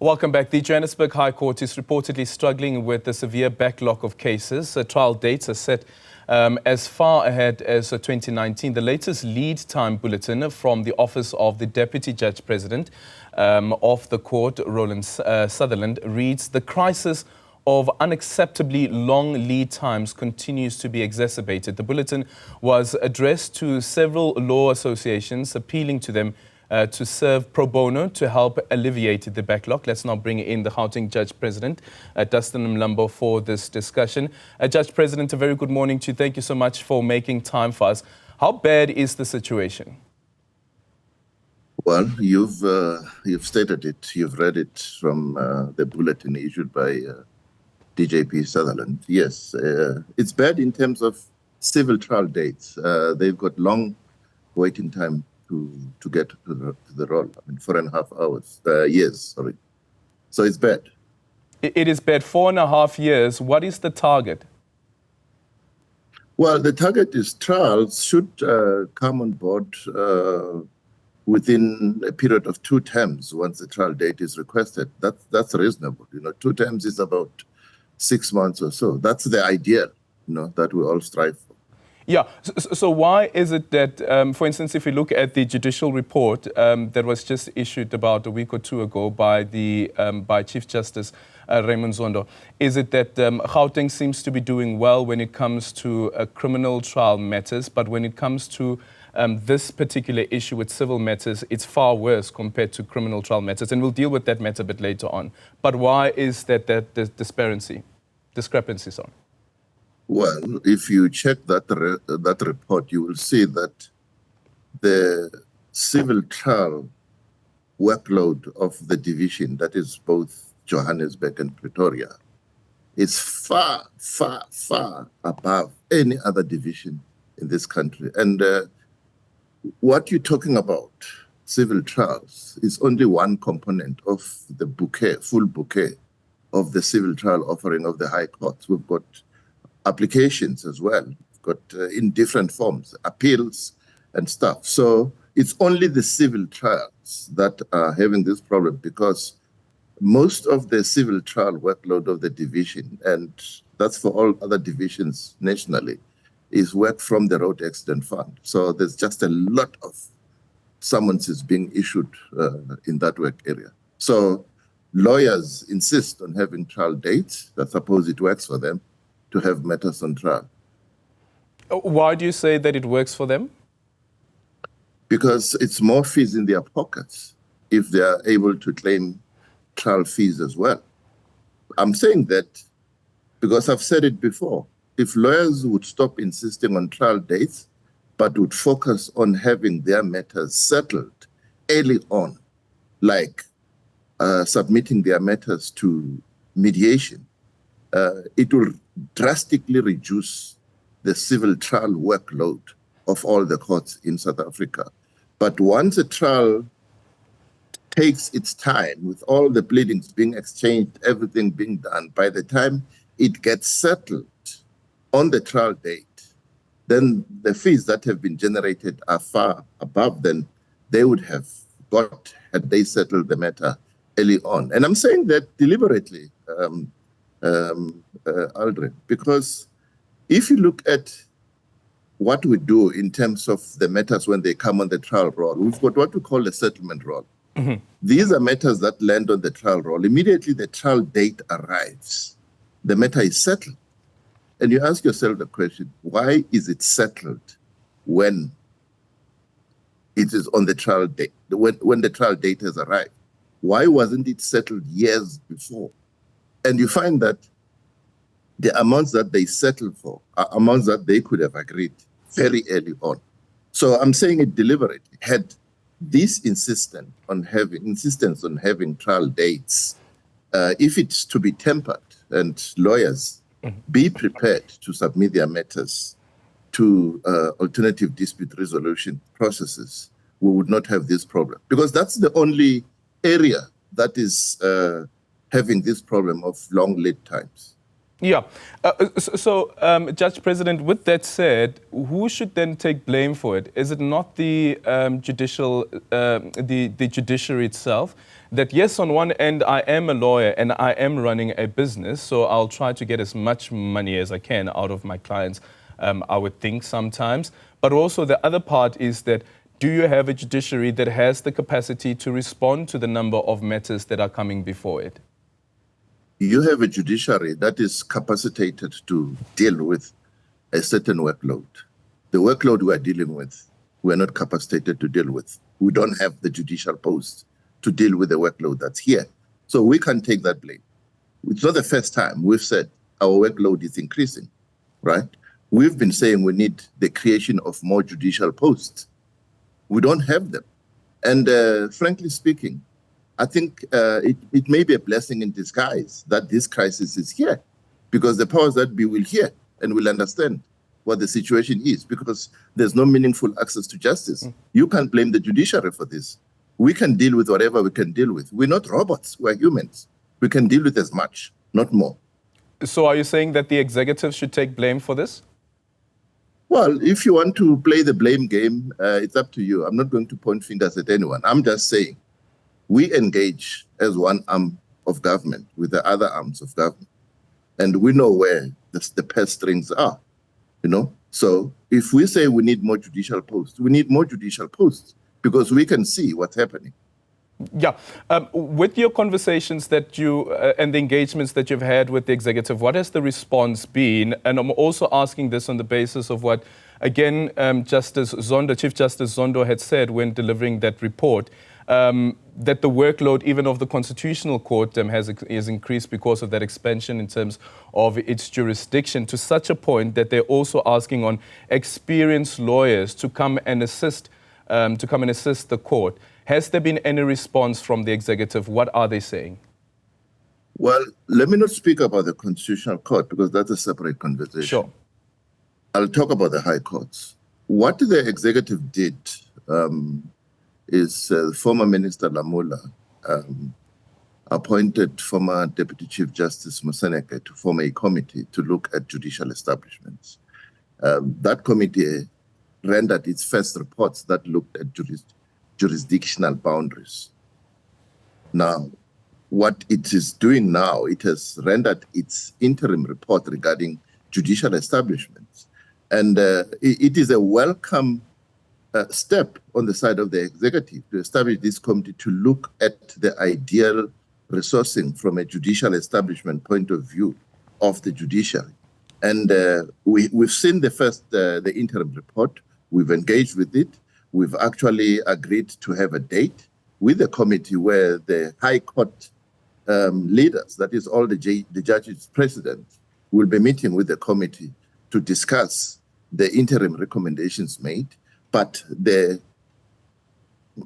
Welcome back. The Johannesburg High Court is reportedly struggling with a severe backlog of cases. Trial dates are set as far ahead as 2019. The latest lead time bulletin from the Office of the Deputy Judge President of the court, Roland Sutherland, reads, "The crisis of unacceptably long lead times continues to be exacerbated." The bulletin was addressed to several law associations, appealing to them to serve pro bono to help alleviate the backlog. Let's now bring in the Gauteng Judge President, Dunstan and Mlambo, for this discussion. Judge President, a very good morning to you. Thank you so much for making time for us. How bad is the situation? Well, you've stated it. You've read it from the bulletin issued by DJP Sutherland. Yes, it's bad in terms of civil trial dates. They've got long waiting time to get to the roll. I mean, 4.5 years, sorry. So it's bad. It is bad. 4.5 years. What is the target? Well, the target is trials should come on board within a period of 2 terms once the trial date is requested. That's reasonable. 2 terms is about 6 months or so. That's the ideal, that we all strive for. Yeah. So why is it that, for instance, if we look at the judicial report that was just issued about a week or 2 ago by by Chief Justice Raymond Zondo, is it that Gauteng seems to be doing well when it comes to criminal trial matters, but when it comes to this particular issue with civil matters, it's far worse compared to criminal trial matters? And we'll deal with that matter a bit later on. But why is that discrepancy, sorry? Well, if you check that report, you will see that the civil trial workload of the division, that is both Johannesburg and Pretoria, is far, far, far above any other division in this country. And what you're talking about, civil trials, is only one component of the bouquet, full bouquet of the civil trial offering of the High Courts. We've got applications as well, got in different forms, appeals and stuff. So it's only the civil trials that are having this problem, because most of the civil trial workload of the division, and that's for all other divisions nationally, is work from the Road Accident Fund. So there's just a lot of summonses being issued in that work area. So lawyers insist on having trial dates. I suppose it works for them to have matters on trial. Why do you say that it works for them? Because it's more fees in their pockets if they are able to claim trial fees as well. I'm saying that because I've said it before. If lawyers would stop insisting on trial dates, but would focus on having their matters settled early on, like submitting their matters to mediation, it will drastically reduce the civil trial workload of all the courts in South Africa. But once a trial takes its time, with all the pleadings being exchanged, everything being done, by the time it gets settled on the trial date, then the fees that have been generated are far above than they would have got had they settled the matter early on. And I'm saying that deliberately, Aldrin, because if you look at what we do in terms of the matters when they come on the trial roll, we've got what we call a settlement roll. Mm-hmm. These are matters that land on the trial roll. Immediately the trial date arrives, the matter is settled. And you ask yourself the question, why is it settled when it is on the trial date, when the trial date has arrived? Why wasn't it settled years before? And you find that the amounts that they settle for are amounts that they could have agreed very early on. So I'm saying it deliberately. Had this insistence on having trial dates, if it's to be tempered, and lawyers be prepared to submit their matters to alternative dispute resolution processes, we would not have this problem. Because that's the only area that is having this problem of long lead times. Yeah. Judge President, with that said, who should then take blame for it? Is it not the the judiciary itself? That yes, on one end, I am a lawyer and I am running a business, so I'll try to get as much money as I can out of my clients, I would think sometimes. But also the other part is that, do you have a judiciary that has the capacity to respond to the number of matters that are coming before it? You have a judiciary that is capacitated to deal with a certain workload. The workload we are dealing with, we are not capacitated to deal with. We don't have the judicial post to deal with the workload that's here. So we can take that blame. It's not the first time we've said our workload is increasing, right? We've been saying we need the creation of more judicial posts. We don't have them. And frankly speaking, I think it may be a blessing in disguise that this crisis is here, because the powers that be will hear and will understand what the situation is, because there's no meaningful access to justice. You can't blame the judiciary for this. We can deal with whatever we can deal with. We're not robots, we're humans. We can deal with as much, not more. So are you saying that the executive should take blame for this? Well, if you want to play the blame game, it's up to you. I'm not going to point fingers at anyone. I'm just saying, we engage as one arm of government with the other arms of government, and we know where the purse strings are, you know? So if we say we need more judicial posts, we need more judicial posts because we can see what's happening. Yeah. With your conversations that you and the engagements that you've had with the executive, what has the response been? And I'm also asking this on the basis of what, again, Chief Justice Zondo had said when delivering that report, that the workload even of the Constitutional Court has increased because of that expansion in terms of its jurisdiction, to such a point that they're also asking on experienced lawyers to come and assist the court. Has there been any response from the executive? What are they saying? Well, let me not speak about the Constitutional Court because that's a separate conversation. Sure. I'll talk about the high courts. What the executive did is former Minister Lamula appointed former Deputy Chief Justice Moseneke to form a committee to look at judicial establishments. That committee rendered its first reports that looked at jurisdictional boundaries. Now, what it is doing now, it has rendered its interim report regarding judicial establishments. And it is a welcome step on the side of the executive to establish this committee to look at the ideal resourcing from a judicial establishment point of view of the judiciary. And we've seen the interim report. We've engaged with it. We've actually agreed to have a date with the committee where the High Court leaders, that is all the judges president, will be meeting with the committee to discuss the interim recommendations made. But the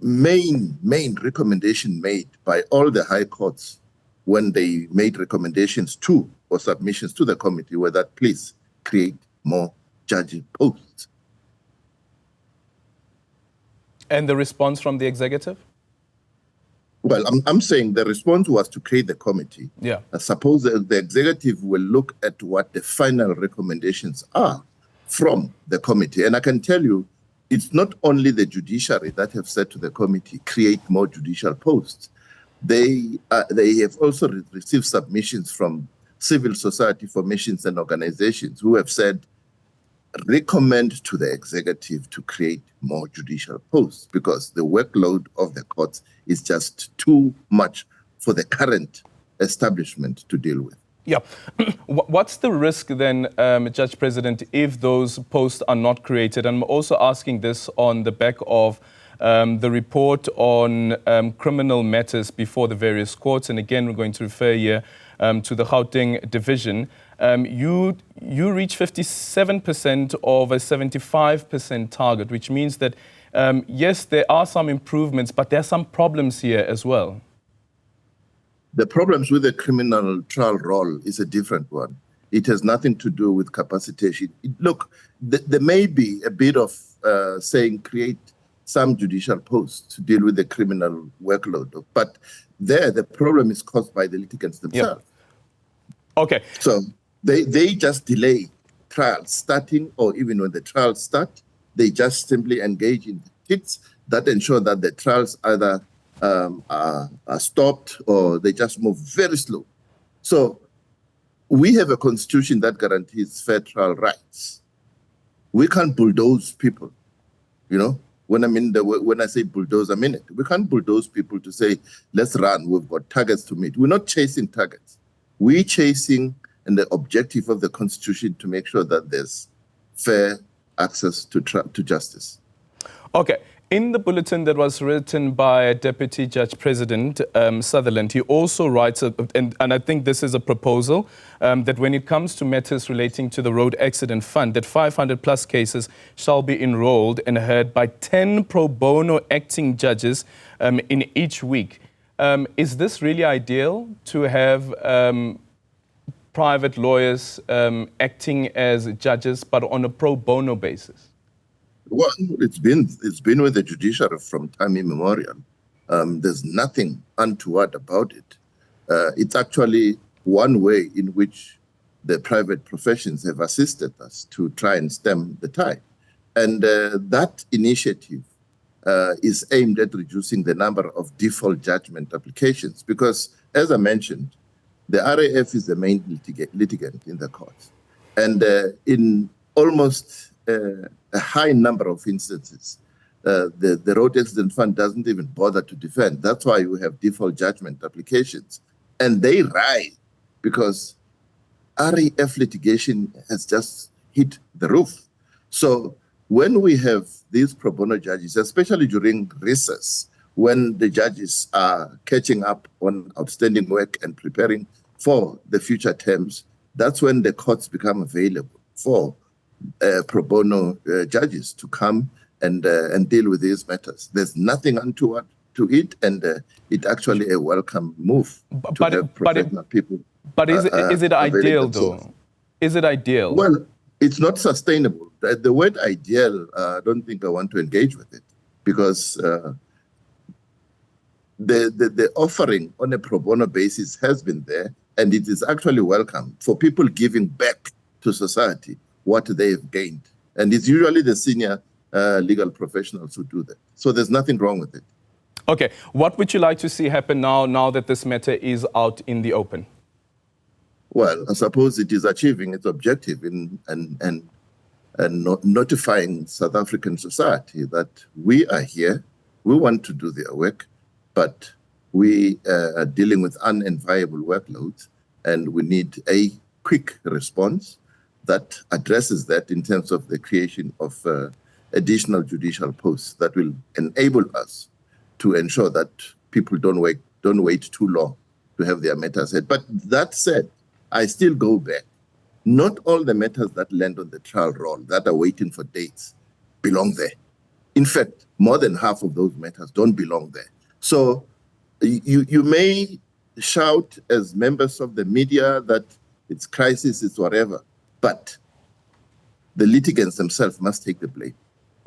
main recommendation made by all the high courts when they made recommendations to or submissions to the committee were that please create more judging posts. And the response from the executive? Well, I'm saying the response was to create the committee. Yeah. I suppose the executive will look at what the final recommendations are from the committee. And I can tell you, it's not only the judiciary that have said to the committee, create more judicial posts. They have also received submissions from civil society formations and organizations who have said, recommend to the executive to create more judicial posts because the workload of the courts is just too much for the current establishment to deal with. Yeah. What's the risk then, Judge President, if those posts are not created? I'm also asking this on the back of the report on criminal matters before the various courts. And again, we're going to refer here to the Gauteng division. You reach 57% of a 75% target, which means that, yes, there are some improvements, but there are some problems here as well. The problems with the criminal trial role is a different one. It has nothing to do with capacitation. Look, there may be a bit of saying create some judicial posts to deal with the criminal workload, but there the problem is caused by the litigants themselves. Yep. Okay. So They just delay trials starting, or even when the trials start, they just simply engage in kits that ensure that the trials either are stopped or they just move very slow. So we have a constitution that guarantees fair trial rights. We can't bulldoze people, you know. When I say bulldoze, I mean it. We can't bulldoze people to say, let's run, we've got targets to meet. We're not chasing targets. We're chasing and the objective of the Constitution to make sure that there's fair access to justice. Okay. In the bulletin that was written by Deputy Judge President Sutherland, he also writes, and I think this is a proposal, that when it comes to matters relating to the Road Accident Fund, that 500 plus cases shall be enrolled and heard by 10 pro bono acting judges in each week. Is this really ideal to have private lawyers acting as judges, but on a pro bono basis? Well, it's been with the judiciary from time immemorial. There's nothing untoward about it. It's actually one way in which the private professions have assisted us to try and stem the tide. And that initiative is aimed at reducing the number of default judgment applications because, as I mentioned, the RAF is the main litigant in the courts. And in almost a high number of instances, the Road Accident Fund doesn't even bother to defend. That's why we have default judgment applications. And they rise because RAF litigation has just hit the roof. So when we have these pro bono judges, especially during recess, when the judges are catching up on outstanding work and preparing for the future terms, that's when the courts become available for pro bono judges to come and deal with these matters. There's nothing untoward to it, and it's actually a welcome move to have professional people. But is it ideal, though? Is it ideal? Well, it's not sustainable. The word ideal, I don't think I want to engage with it because the offering on a pro bono basis has been there, and it is actually welcome for people giving back to society what they've gained. And it's usually the senior legal professionals who do that. So there's nothing wrong with it. Okay. What would you like to see happen now that this matter is out in the open? Well, I suppose it is achieving its objective and notifying South African society that we are here, we want to do their work, but we are dealing with unenviable workloads, and we need a quick response that addresses that in terms of the creation of additional judicial posts that will enable us to ensure that people don't wait too long to have their matters heard. But that said, I still go back. Not all the matters that land on the trial roll that are waiting for dates belong there. In fact, more than half of those matters don't belong there. So you may shout as members of the media that it's crisis, it's whatever, but the litigants themselves must take the blame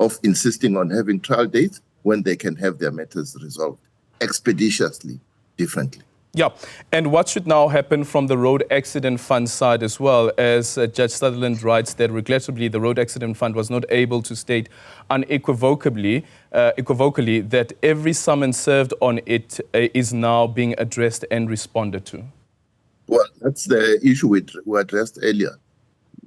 of insisting on having trial dates when they can have their matters resolved expeditiously, differently. Yeah, and what should now happen from the Road Accident Fund side as well, as Judge Sutherland writes that regrettably the Road Accident Fund was not able to state unequivocally that every summons served on it is now being addressed and responded to? Well, that's the issue we addressed earlier.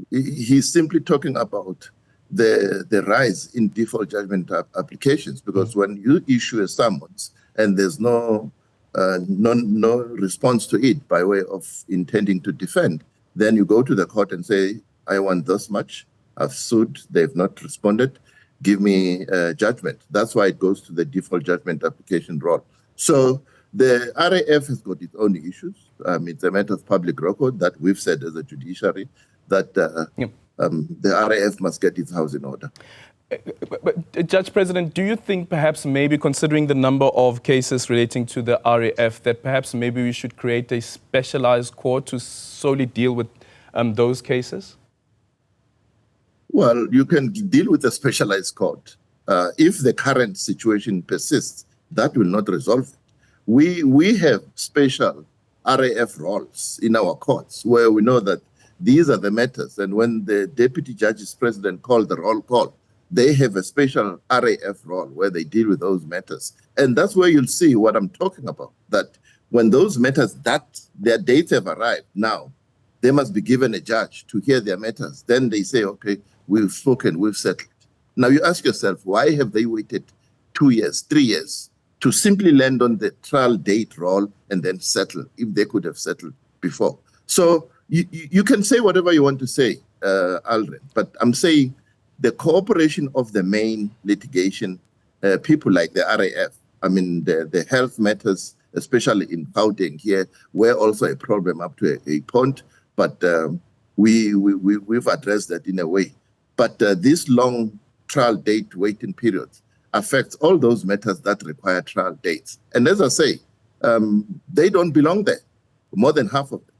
He's simply talking about the rise in default judgment applications, because when you issue a summons and there's no response to it by way of intending to defend, then you go to the court and say, I want this much, I've sued, they've not responded, give me judgment. That's why it goes to the default judgment application roll. So the RAF has got its own issues. It's a matter of public record that we've said as a judiciary that the RAF must get its house in order. But Judge President, do you think perhaps maybe considering the number of cases relating to the RAF that perhaps maybe we should create a specialized court to solely deal with those cases? Well, you can deal with a specialized court. If the current situation persists, that will not resolve it. We have special RAF roles in our courts where we know that these are the matters. And when the deputy judge's president called the roll call, they have a special RAF role where they deal with those matters. And that's where you'll see what I'm talking about, that when those matters, that their dates have arrived now, they must be given a judge to hear their matters. Then they say, okay, we've spoken, we've settled. Now you ask yourself, why have they waited 2 years, 3 years to simply land on the trial date roll and then settle if they could have settled before? So you can say whatever you want to say, Alred, but I'm saying the cooperation of the main litigation, people like the RAF, I mean, the health matters, especially in Gauteng here, were also a problem up to a point, but we've addressed that in a way. But this long trial date waiting period affects all those matters that require trial dates. And as I say, they don't belong there, more than half of them.